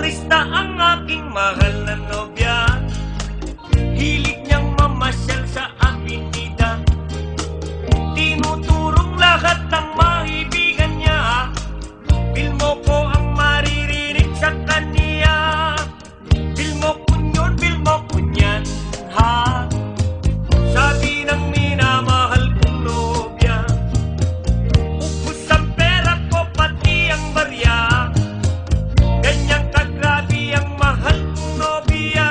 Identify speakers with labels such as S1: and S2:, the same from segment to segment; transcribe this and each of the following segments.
S1: Turista ang aking mahal na nobya, hilig niyang mamasyal sa avenida. Tinuturong lahat ng maibigan niya, bilmo ko ang maririnig sa kanya. Bilmo ko yun, bilmo ko yan, ha? Sabi ng minamahal kong nobya, ubus ang pera ko pati ang barya. Ganyang kagrabe ang mahal kong nobya,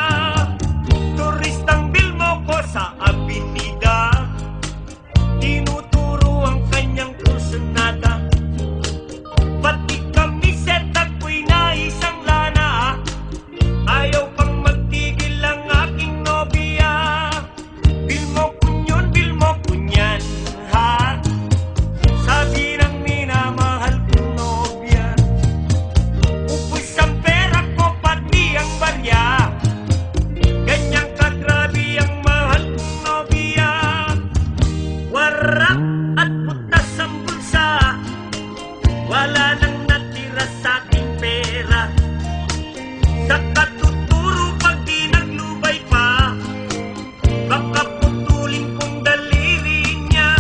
S1: turistang bilmo ko sa avenida. Tinuturo ang kanyang kursunada, pati kamiset ako'y naisang lana. Ayaw pang magtigil ang aking nobya, bilmo ko yun, bilmo ko yan, ha? Sabi ng minamahal kong nobya, ubus ang pera ko pati ang barya. Ganyang kagrabe ang mahal kong nobya, warak at butas ang bulsa, wala nang natira sa aking pera. Sa katuturo pag di naglubay pa, baka putulin kong daliri niya.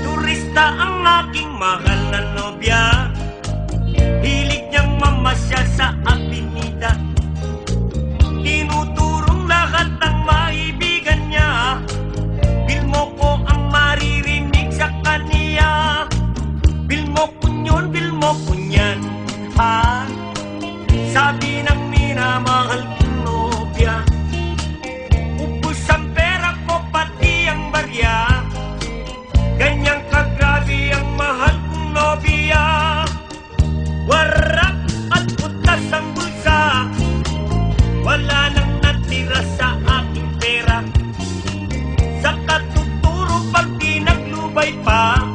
S1: Turista ang aking mahal na nobya, hilig niyang mamasyal sa avenida. Tinuturong lahat ng maibigan niya, bilmo ko ang maririnig sa kanya. Bilmo ko yun, bilmo ko yan, ha? Sabi ng minamahal kong nobya, ubus ang pera ko pati ang barya. Ganyang kagrabe ang mahal kong nobya, warak at butas ang bulsa, wala nang natira sa aking pera. Sa katuturo pag di naglubay pa,